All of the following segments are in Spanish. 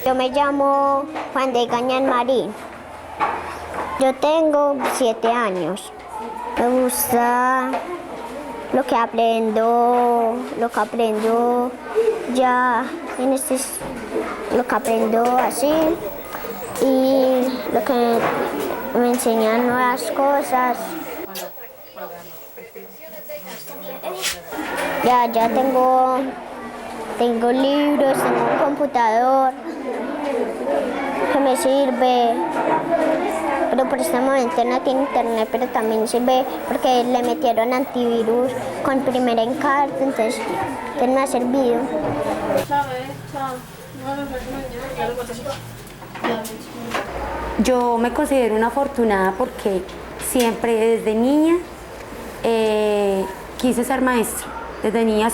Yo me llamo Juan de Gañán Marín. Yo tengo 7 años. Me gusta lo que aprendo ya en lo que aprendo así y lo que me enseñan nuevas cosas. Ya tengo libros, tengo un computador que me sirve, pero por este momento no tiene internet, pero también sirve porque le metieron antivirus con Primera Encarta, entonces me ha servido. Yo me considero una afortunada porque siempre desde niña quise ser maestra. Desde niña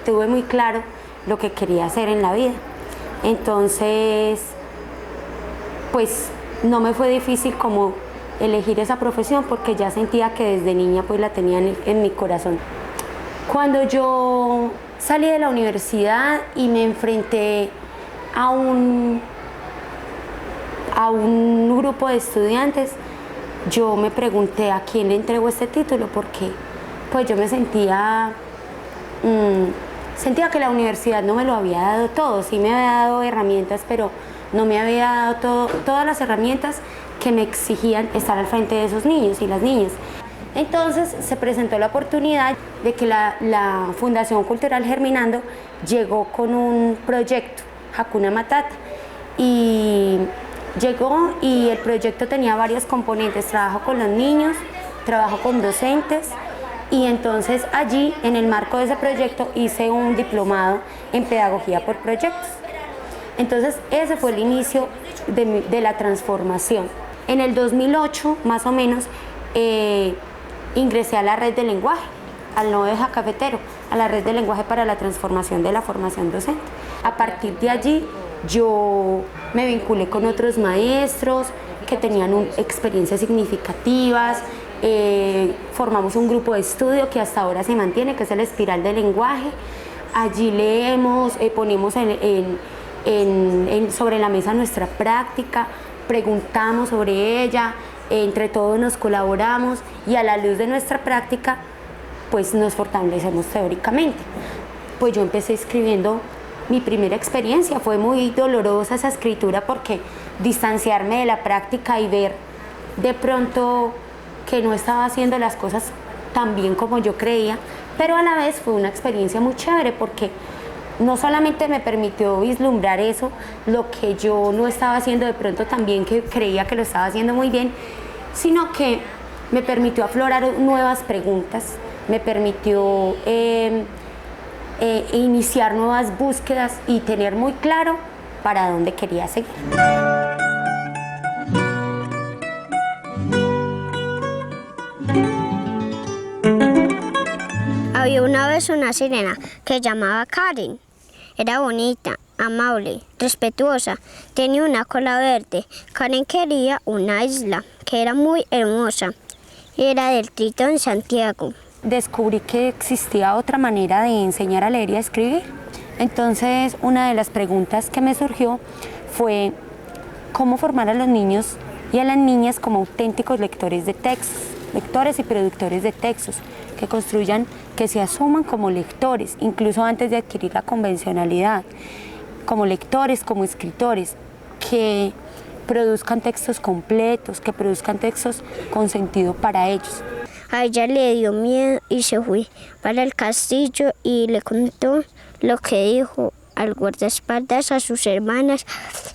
tuve muy claro lo que quería hacer en la vida. Entonces, pues no me fue difícil como elegir esa profesión porque ya sentía que desde niña pues la tenía en mi corazón. Cuando yo salí de la universidad y me enfrenté a un grupo de estudiantes, yo me pregunté a quién le entrego este título porque pues yo me sentía que la universidad no me lo había dado todo. Sí me había dado herramientas, pero no me había dado todas las herramientas que me exigían estar al frente de esos niños y las niñas. Entonces se presentó la oportunidad de que la Fundación Cultural Germinando llegó con un proyecto, Hakuna Matata, y llegó y el proyecto tenía varios componentes: trabajo con los niños, trabajo con docentes, y entonces allí, en el marco de ese proyecto, hice un diplomado en pedagogía por proyectos. Entonces ese fue el inicio de la transformación. En el 2008, más o menos, ingresé a la red de lenguaje, al Nodo Cafetero, a la red de lenguaje para la transformación de la formación docente. A partir de allí, yo me vinculé con otros maestros que tenían experiencias significativas. Formamos un grupo de estudio que hasta ahora se mantiene, que es el Espiral del Lenguaje. Allí leemos, ponemos sobre la mesa nuestra práctica, preguntamos sobre ella, entre todos nos colaboramos y a la luz de nuestra práctica pues nos fortalecemos teóricamente. Pues yo empecé escribiendo mi primera experiencia. Fue muy dolorosa esa escritura porque distanciarme de la práctica y ver de pronto que no estaba haciendo las cosas tan bien como yo creía, pero a la vez fue una experiencia muy chévere porque no solamente me permitió vislumbrar eso, lo que yo no estaba haciendo de pronto tan bien, que creía que lo estaba haciendo muy bien, sino que me permitió aflorar nuevas preguntas, me permitió iniciar nuevas búsquedas y tener muy claro para dónde quería seguir. Había una vez una sirena que llamaba Karen. Era bonita, amable, respetuosa, tenía una cola verde. Karen quería una isla que era muy hermosa. Era del Tritón Santiago. Descubrí que existía otra manera de enseñar a leer y a escribir. Entonces, una de las preguntas que me surgió fue cómo formar a los niños y a las niñas como auténticos lectores de textos, lectores y productores de textos, que construyan, que se asuman como lectores, incluso antes de adquirir la convencionalidad, como lectores, como escritores, que produzcan textos completos, que produzcan textos con sentido para ellos. A ella le dio miedo y se fue para el castillo y le contó lo que dijo al guardaespaldas, a sus hermanas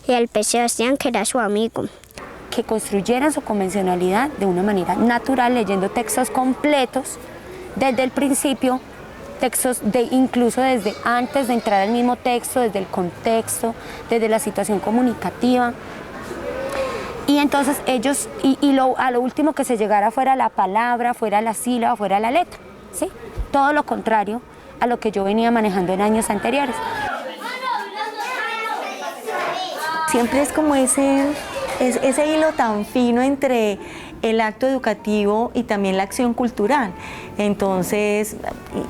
y al pez Sebastián, que era su amigo. Que construyeran su convencionalidad de una manera natural, leyendo textos completos desde el principio, textos incluso desde antes de entrar al mismo texto, desde el contexto, desde la situación comunicativa. Y entonces ellos, a lo último que se llegara fuera la palabra, fuera la sílaba, fuera la letra, ¿sí? Todo lo contrario a lo que yo venía manejando en años anteriores. Siempre es como ese hilo tan fino entre el acto educativo y también la acción cultural. Entonces,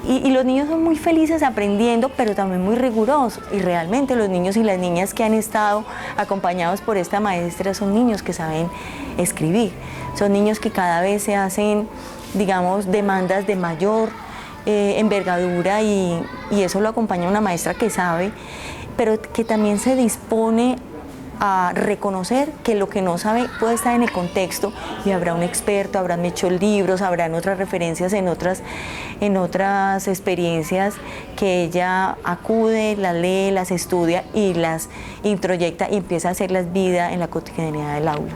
y los niños son muy felices aprendiendo, pero también muy rigurosos. Y realmente los niños y las niñas que han estado acompañados por esta maestra son niños que saben escribir. Son niños que cada vez se hacen, digamos, demandas de mayor envergadura y eso lo acompaña una maestra que sabe, pero que también se dispone a reconocer que lo que no sabe puede estar en el contexto y habrá un experto, habrán hecho libros, habrán otras referencias en otras experiencias que ella acude, las lee, las estudia y las introyecta y empieza a hacerlas vida en la cotidianidad del aula.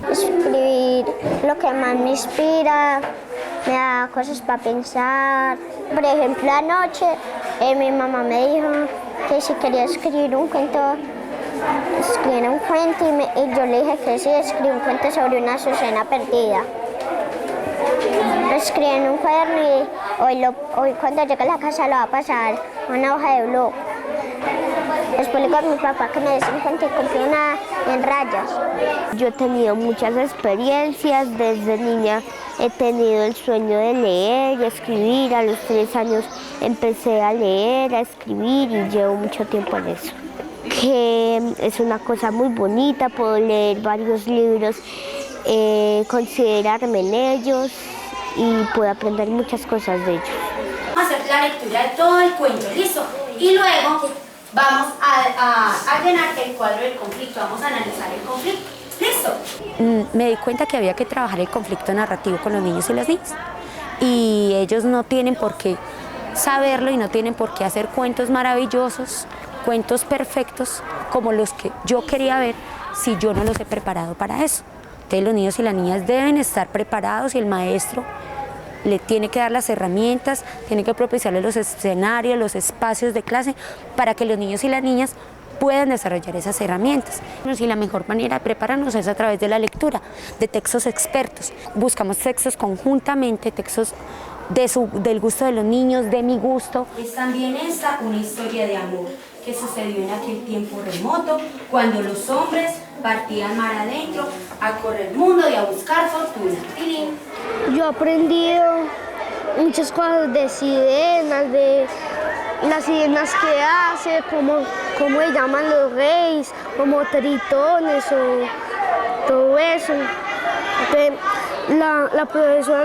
Escribir lo que más me inspira, me da cosas para pensar. Por ejemplo, anoche mi mamá me dijo que si quería escribir un cuento, escribiera un cuento y yo le dije que sí, escribí un cuento sobre una Azucena perdida. Lo escribí en un cuaderno y hoy cuando llegue a la casa lo va a pasar a una hoja de blog. Después le digo a mi papá que me des un cuento y compré una en rayas. Yo he tenido muchas experiencias, desde niña he tenido el sueño de leer y escribir. A los 3 años empecé a leer, a escribir y llevo mucho tiempo en eso. Que es una cosa muy bonita, puedo leer varios libros, considerarme en ellos y puedo aprender muchas cosas de ellos. Vamos a hacer la lectura de todo el cuento, ¿listo? Y luego vamos a llenar el cuadro del conflicto, vamos a analizar el conflicto, ¿listo? Me di cuenta que había que trabajar el conflicto narrativo con los niños y las niñas. Y ellos no tienen por qué saberlo y no tienen por qué hacer cuentos maravillosos, cuentos perfectos como los que yo quería ver si yo no los he preparado para eso. Entonces los niños y las niñas deben estar preparados y el maestro le tiene que dar las herramientas, tiene que propiciarle los escenarios, los espacios de clase para que los niños y las niñas puedan desarrollar esas herramientas. Y la mejor manera de prepararnos es a través de la lectura, de textos expertos. Buscamos textos conjuntamente, textos del gusto de los niños, de mi gusto. Es también esta una historia de amor que sucedió en aquel tiempo remoto, cuando los hombres partían mar adentro a correr el mundo y a buscar fortuna. Yo he aprendido muchas cosas de sirenas, de las sirenas que hace, cómo le llaman los reyes, como tritones o todo eso. Entonces, la profesora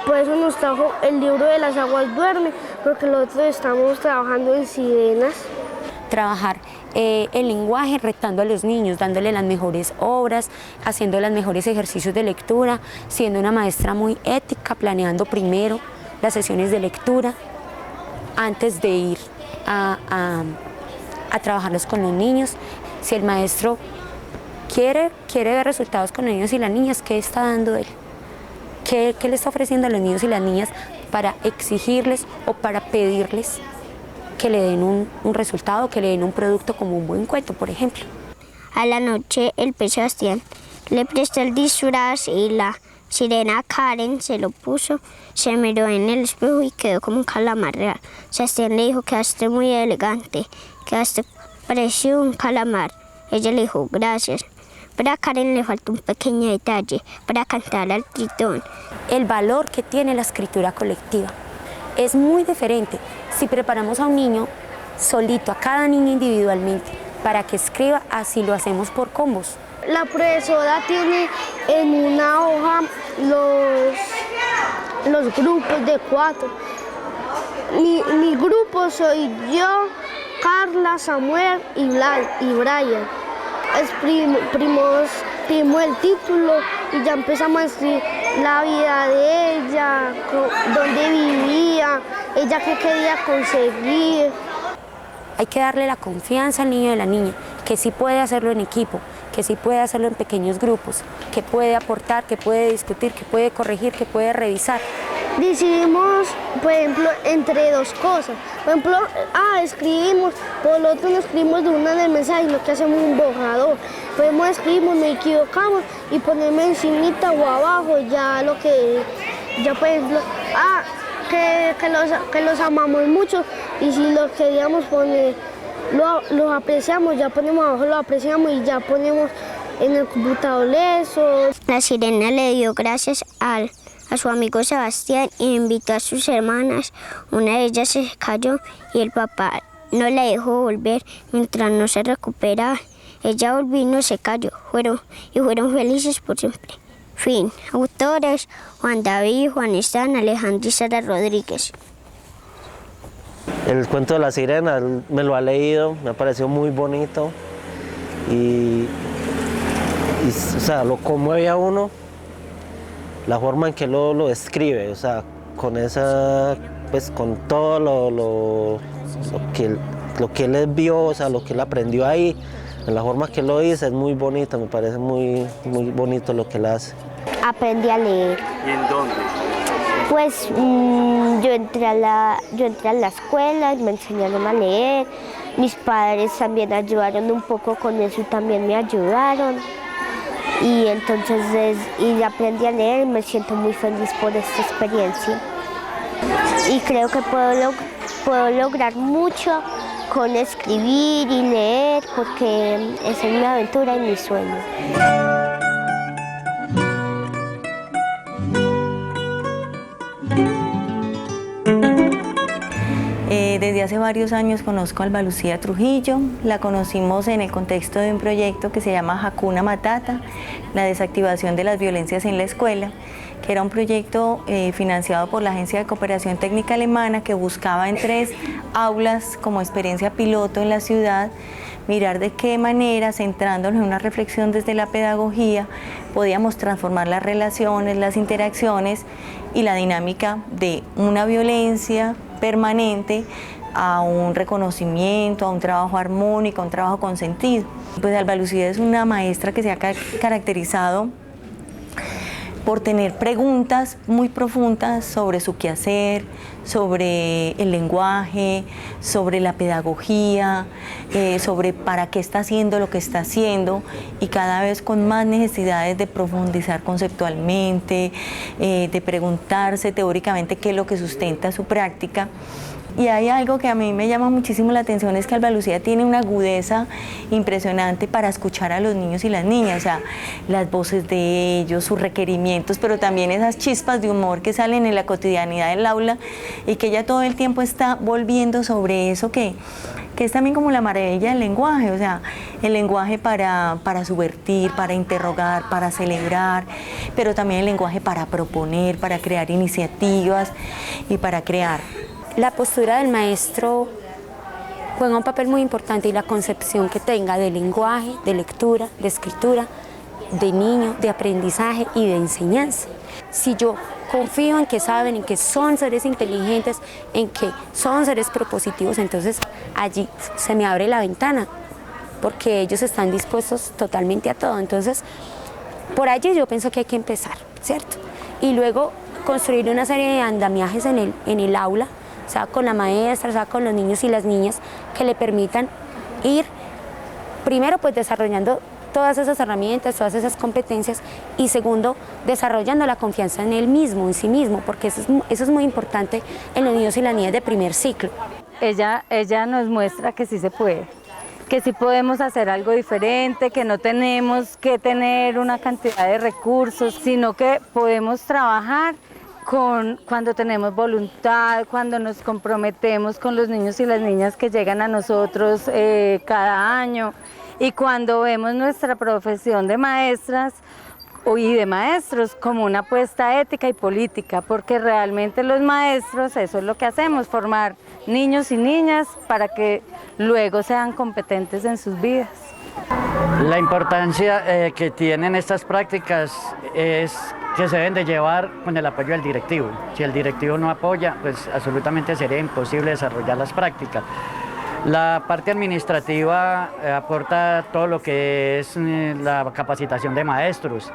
por eso nos trajo el libro de las aguas duermen, porque nosotros estamos trabajando en sirenas. Trabajar el lenguaje, retando a los niños, dándole las mejores obras, haciendo los mejores ejercicios de lectura, siendo una maestra muy ética, planeando primero las sesiones de lectura antes de ir a trabajarlos con los niños. Si el maestro quiere ver resultados con los niños y las niñas, ¿qué está dando él? ¿Qué le está ofreciendo a los niños y las niñas para exigirles o para pedirles que le den un resultado, que le den un producto como un buen cuento, por ejemplo? A la noche el pez Sebastián le prestó el disfraz y la sirena Karen se lo puso, se miró en el espejo y quedó como un calamar real. Sebastián le dijo: quedaste muy elegante, pareció un calamar. Ella le dijo: gracias. Pero a Karen le faltó un pequeño detalle para cantar al tritón. El valor que tiene la escritura colectiva es muy diferente si preparamos a un niño solito, a cada niño individualmente, para que escriba, así lo hacemos por combos. La profesora tiene en una hoja los grupos de 4. Mi grupo soy yo, Carla, Samuel y Brian. Exprimimos el título y ya empezamos a escribir la vida de ella, dónde vivía, ella qué quería conseguir. Hay que darle la confianza al niño y a la niña, que sí puede hacerlo en equipo, que sí puede hacerlo en pequeños grupos, que puede aportar, que puede discutir, que puede corregir, que puede revisar. Decidimos, por ejemplo, entre dos cosas. Por ejemplo, escribimos, por lo otro no escribimos de una en el mensaje, sino que hacemos un borrador. Podemos escribimos, nos equivocamos y ponemos encimita o abajo ya lo que, ya por ejemplo, que los amamos mucho y si los queríamos poner, los apreciamos, ya ponemos abajo, lo apreciamos y ya ponemos en el computador eso. La sirena le dio gracias a su amigo Sebastián y invitó a sus hermanas. Una de ellas se cayó y el papá no la dejó volver mientras no se recuperaba. Ella volvió y no se cayó. Fueron felices por siempre. Fin. Autores: Juan David, Juan Esteban, Alejandro y Sara Rodríguez. El cuento de la sirena me lo ha leído, me ha parecido muy bonito y o sea, lo conmueve a uno la forma en que lo describe, o sea, con esa, pues con todo lo que él vio, o sea, lo que él aprendió ahí, en la forma que lo dice es muy bonito, me parece muy bonito lo que él hace. Aprendí a leer. ¿Y en dónde? Pues yo entré a la escuela, me enseñaron a leer, mis padres también ayudaron un poco con eso y también me ayudaron. Y entonces aprendí a leer y me siento muy feliz por esta experiencia. Y creo que puedo lograr mucho con escribir y leer porque esa es mi aventura y mi sueño. Desde hace varios años conozco a Alba Lucía Trujillo. La conocimos en el contexto de un proyecto que se llama Hakuna Matata, la desactivación de las violencias en la escuela, que era un proyecto financiado por la Agencia de Cooperación Técnica Alemana que buscaba en 3 aulas como experiencia piloto en la ciudad mirar de qué manera, centrándonos en una reflexión desde la pedagogía, podíamos transformar las relaciones, las interacciones y la dinámica de una violencia permanente a un reconocimiento, a un trabajo armónico, a un trabajo con sentido. Pues Alba Lucía es una maestra que se ha caracterizado por tener preguntas muy profundas sobre su quehacer, sobre el lenguaje, sobre la pedagogía, sobre para qué está haciendo lo que está haciendo y cada vez con más necesidades de profundizar conceptualmente, de preguntarse teóricamente qué es lo que sustenta su práctica. Y hay algo que a mí me llama muchísimo la atención, es que Alba Lucía tiene una agudeza impresionante para escuchar a los niños y las niñas, o sea, las voces de ellos, sus requerimientos, pero también esas chispas de humor que salen en la cotidianidad del aula y que ella todo el tiempo está volviendo sobre eso que es también como la maravilla del lenguaje, o sea, el lenguaje para subvertir, para interrogar, para celebrar, pero también el lenguaje para proponer, para crear iniciativas y para crear. La postura del maestro juega un papel muy importante y la concepción que tenga de lenguaje, de lectura, de escritura, de niño, de aprendizaje y de enseñanza. Si yo confío en que saben, en que son seres inteligentes, en que son seres propositivos, entonces allí se me abre la ventana, porque ellos están dispuestos totalmente a todo. Entonces, por allí yo pienso que hay que empezar, ¿cierto? Y luego construir una serie de andamiajes en el aula, o sea, con la maestra, o sea, con los niños y las niñas, que le permitan ir, primero, pues desarrollando todas esas herramientas, todas esas competencias, y segundo, desarrollando la confianza en él mismo, en sí mismo, porque eso es muy importante en los niños y las niñas de primer ciclo. Ella nos muestra que sí se puede, que sí podemos hacer algo diferente, que no tenemos que tener una cantidad de recursos, sino que podemos trabajar cuando tenemos voluntad, cuando nos comprometemos con los niños y las niñas que llegan a nosotros cada año, y cuando vemos nuestra profesión de maestras y de maestros como una apuesta ética y política, porque realmente los maestros, eso es lo que hacemos, formar niños y niñas para que luego sean competentes en sus vidas. La importancia que tienen estas prácticas es que se deben de llevar con el apoyo del directivo. Si el directivo no apoya, pues absolutamente sería imposible desarrollar las prácticas. La parte administrativa aporta todo lo que es la capacitación de maestros,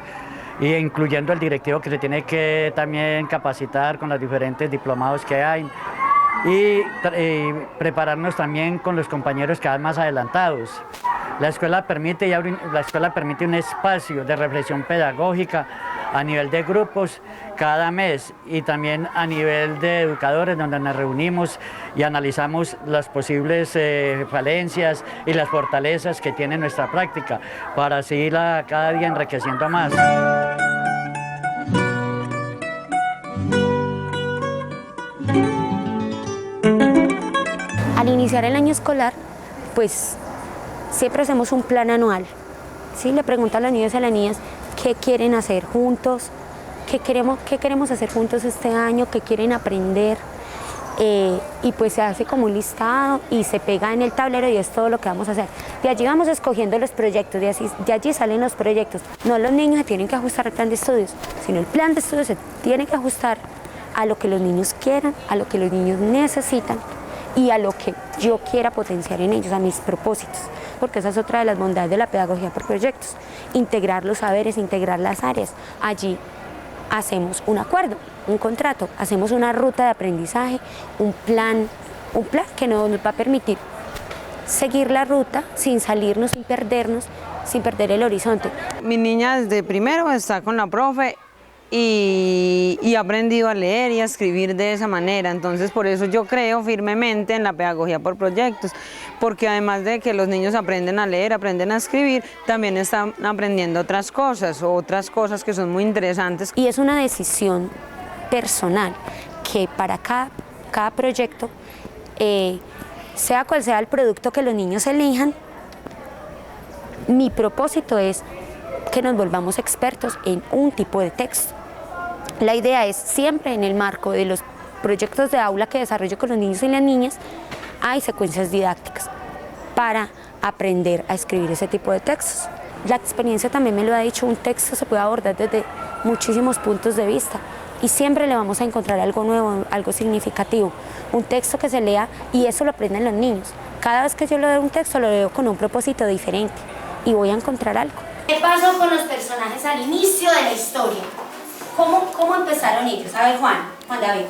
e incluyendo el directivo que se tiene que también capacitar con los diferentes diplomados que hay y prepararnos también con los compañeros que van más adelantados. La escuela permite un espacio de reflexión pedagógica a nivel de grupos cada mes y también a nivel de educadores, donde nos reunimos y analizamos las posibles falencias y las fortalezas que tiene nuestra práctica para así irla cada día enriqueciendo más. Al iniciar el año escolar, pues siempre hacemos un plan anual. ¿Sí? Le pregunto a los niños y a las niñas qué quieren hacer juntos, qué queremos hacer juntos este año, qué quieren aprender. Y pues se hace como un listado y se pega en el tablero y es todo lo que vamos a hacer. De allí vamos escogiendo los proyectos, de allí salen los proyectos. No los niños se tienen que ajustar al plan de estudios, sino el plan de estudios se tiene que ajustar a lo que los niños quieran, a lo que los niños necesitan y a lo que yo quiera potenciar en ellos, a mis propósitos. Porque esa es otra de las bondades de la pedagogía por proyectos, integrar los saberes, integrar las áreas. Allí hacemos un acuerdo, un contrato, hacemos una ruta de aprendizaje, un plan que nos va a permitir seguir la ruta sin salirnos, sin perdernos, sin perder el horizonte. Mi niña desde primero está con la profe y ha aprendido a leer y a escribir de esa manera, entonces por eso yo creo firmemente en la pedagogía por proyectos, porque además de que los niños aprenden a leer, aprenden a escribir, también están aprendiendo otras cosas que son muy interesantes. Y es una decisión personal que para cada proyecto, sea cual sea el producto que los niños elijan, mi propósito es que nos volvamos expertos en un tipo de texto. La idea es siempre en el marco de los proyectos de aula que desarrollo con los niños y las niñas, hay secuencias didácticas para aprender a escribir ese tipo de textos. La experiencia también me lo ha dicho, un texto se puede abordar desde muchísimos puntos de vista y siempre le vamos a encontrar algo nuevo, algo significativo. Un texto que se lea y eso lo aprenden los niños. Cada vez que yo leo un texto lo leo con un propósito diferente y voy a encontrar algo. ¿Qué pasó con los personajes al inicio de la historia? ¿Cómo empezaron ellos? A ver, Juan David.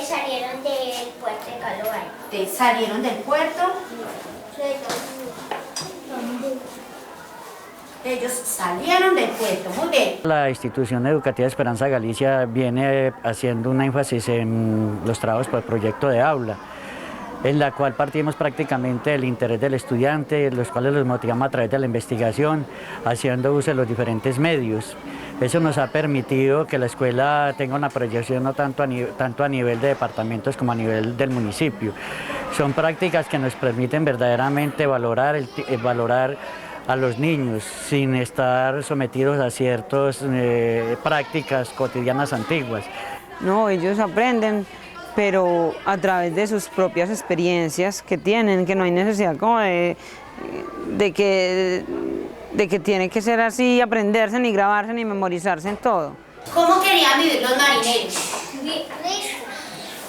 Salieron del puerto de Calóvaro. Salieron del puerto. Ellos salieron del puerto, muy bien. La institución educativa Esperanza Galicia viene haciendo un énfasis en los trabajos por proyecto de aula, en la cual partimos prácticamente del interés del estudiante, los cuales los motivamos a través de la investigación, haciendo uso de los diferentes medios. Eso nos ha permitido que la escuela tenga una proyección no tanto a nivel de departamentos como a nivel del municipio. Son prácticas que nos permiten verdaderamente valorar a los niños sin estar sometidos a ciertas prácticas cotidianas antiguas. No, ellos aprenden, pero a través de sus propias experiencias que tienen, que no hay necesidad como de que tiene que ser así, aprenderse, ni grabarse, ni memorizarse en todo. ¿Cómo querían vivir los marineros?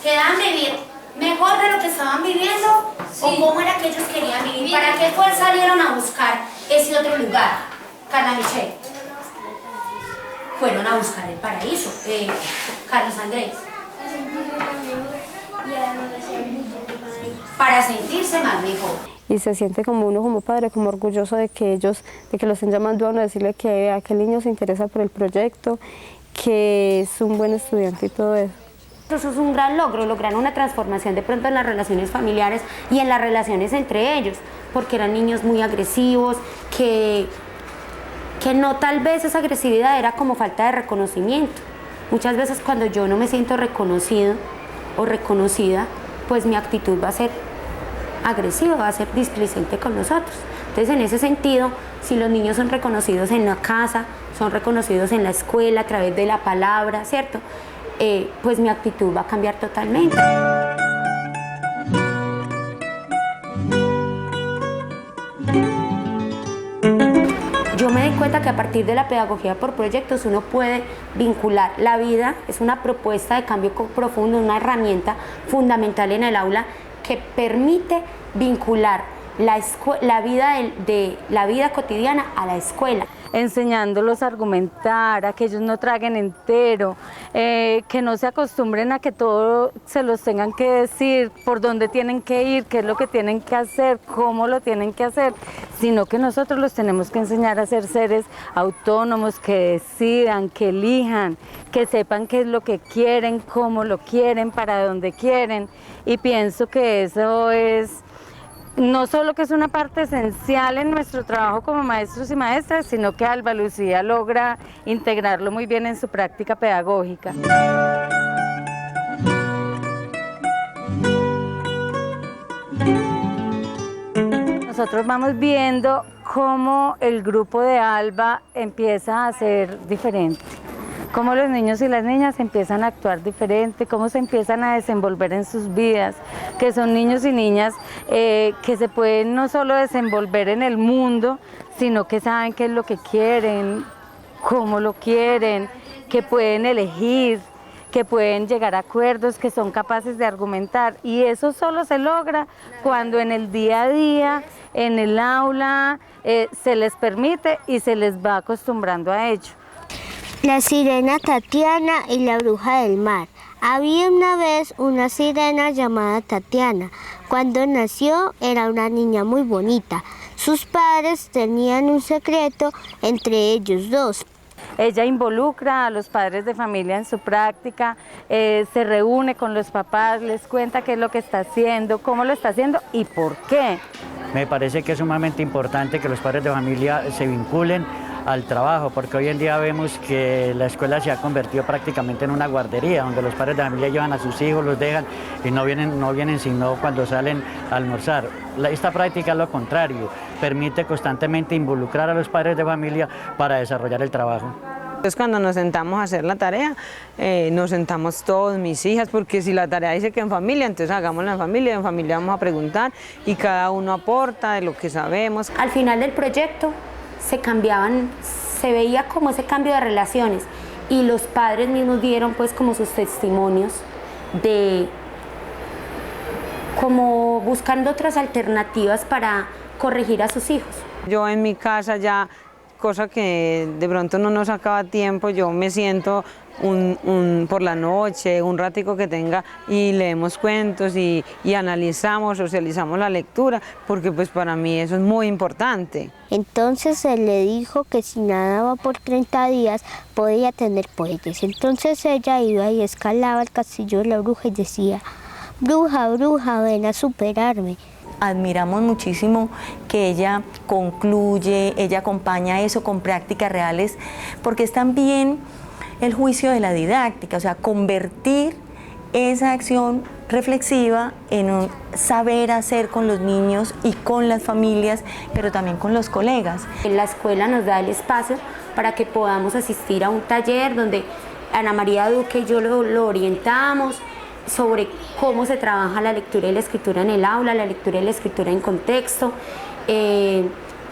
¿Querían vivir mejor de lo que estaban viviendo? Sí. ¿O cómo era que ellos querían vivir? ¿Para qué salieron a buscar ese otro lugar? Carla Michelle. Fueron a buscar el paraíso. Carlos Andrés. Para sentirse más mejor. Y se siente como uno como padre, como orgulloso de que los estén llamando a uno, decirle que aquel niño se interesa por el proyecto, que es un buen estudiante y todo eso. Eso es un gran logro, lograr una transformación de pronto en las relaciones familiares y en las relaciones entre ellos, porque eran niños muy agresivos, que no, tal vez esa agresividad era como falta de reconocimiento. Muchas veces cuando yo no me siento reconocido o reconocida, pues mi actitud va a ser agresiva, va a ser displicente con los otros. Entonces, en ese sentido, si los niños son reconocidos en la casa, son reconocidos en la escuela a través de la palabra, ¿cierto? Pues mi actitud va a cambiar totalmente. Yo me di cuenta que a partir de la pedagogía por proyectos uno puede vincular la vida, es una propuesta de cambio profundo, una herramienta fundamental en el aula que permite vincular la vida cotidiana a la escuela. enseñándolos a argumentar, a que ellos no traguen entero, que no se acostumbren a que todo se los tengan que decir, por dónde tienen que ir, qué es lo que tienen que hacer, cómo lo tienen que hacer, sino que nosotros los tenemos que enseñar a ser seres autónomos, que decidan, que elijan, que sepan qué es lo que quieren, cómo lo quieren, para dónde quieren. Y pienso que eso es no solo que es una parte esencial en nuestro trabajo como maestros y maestras, sino que Alba Lucía logra integrarlo muy bien en su práctica pedagógica. Nosotros vamos viendo cómo el grupo de Alba empieza a ser diferente, cómo los niños y las niñas empiezan a actuar diferente, cómo se empiezan a desenvolver en sus vidas, que son niños y niñas que se pueden no solo desenvolver en el mundo, sino que saben qué es lo que quieren, cómo lo quieren, que pueden elegir, que pueden llegar a acuerdos, que son capaces de argumentar, y eso solo se logra cuando en el día a día, en el aula, se les permite y se les va acostumbrando a ello. La sirena Tatiana y la bruja del mar. Había una vez una sirena llamada Tatiana. Cuando nació era una niña muy bonita. Sus padres tenían un secreto entre ellos dos. Ella involucra a los padres de familia en su práctica, se reúne con los papás, les cuenta qué es lo que está haciendo, cómo lo está haciendo y por qué. Me parece que es sumamente importante que los padres de familia se vinculen al trabajo, porque hoy en día vemos que la escuela se ha convertido prácticamente en una guardería, donde los padres de familia llevan a sus hijos, los dejan y no vienen sino cuando salen a almorzar. Esta práctica es lo contrario, permite constantemente involucrar a los padres de familia para desarrollar el trabajo. Entonces cuando nos sentamos a hacer la tarea, nos sentamos todos, mis hijas, porque si la tarea dice que en familia, entonces hagámosla en familia vamos a preguntar y cada uno aporta de lo que sabemos. Al final del proyecto se veía como ese cambio de relaciones y los padres mismos dieron pues como sus testimonios de como buscando otras alternativas para corregir a sus hijos. Yo en mi casa ya, cosa que de pronto no nos sacaba tiempo, yo me siento por la noche, un ratico que tenga y leemos cuentos y analizamos, socializamos la lectura, porque pues para mí eso es muy importante. Entonces se le dijo que si nadaba por 30 días podía tener poderes. Entonces ella iba y escalaba el castillo de la bruja y decía: bruja, bruja, ven a superarme. Admiramos muchísimo que ella concluye, ella acompaña eso con prácticas reales, porque es también el juicio de la didáctica, o sea, convertir esa acción reflexiva en un saber hacer con los niños y con las familias, pero también con los colegas. La escuela nos da el espacio para que podamos asistir a un taller donde Ana María Duque y yo lo orientamos sobre cómo se trabaja la lectura y la escritura en el aula, la lectura y la escritura en contexto,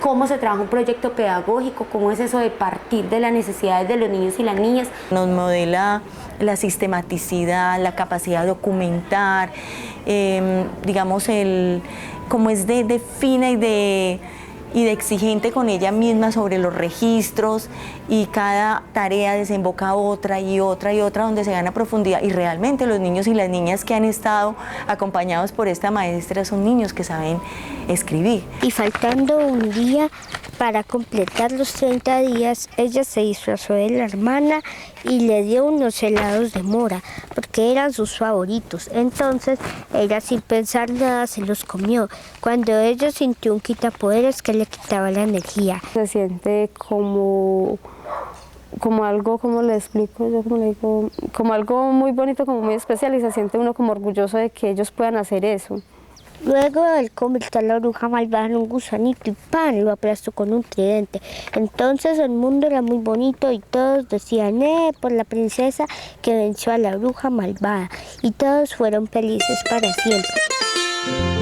cómo se trabaja un proyecto pedagógico, cómo es eso de partir de las necesidades de los niños y las niñas. Nos modela la sistematicidad, la capacidad de documentar, digamos, cómo es de fina y de exigente con ella misma sobre los registros, y cada tarea desemboca otra y otra y otra donde se gana profundidad, y realmente los niños y las niñas que han estado acompañados por esta maestra son niños que saben escribir. Y faltando un día para completar los 30 días, ella se disfrazó de la hermana y le dio unos helados de mora, porque eran sus favoritos. Entonces ella, sin pensar nada, se los comió. Cuando ella sintió un quitapoderes que le quitaba la energía. Se siente como algo, ¿cómo le explico? Yo como le digo, como algo muy bonito, como muy especial, y se siente uno como orgulloso de que ellos puedan hacer eso. Luego él convirtió a la bruja malvada en un gusanito y ¡pam!, lo aplastó con un tridente. Entonces el mundo era muy bonito y todos decían por la princesa que venció a la bruja malvada, y todos fueron felices para siempre.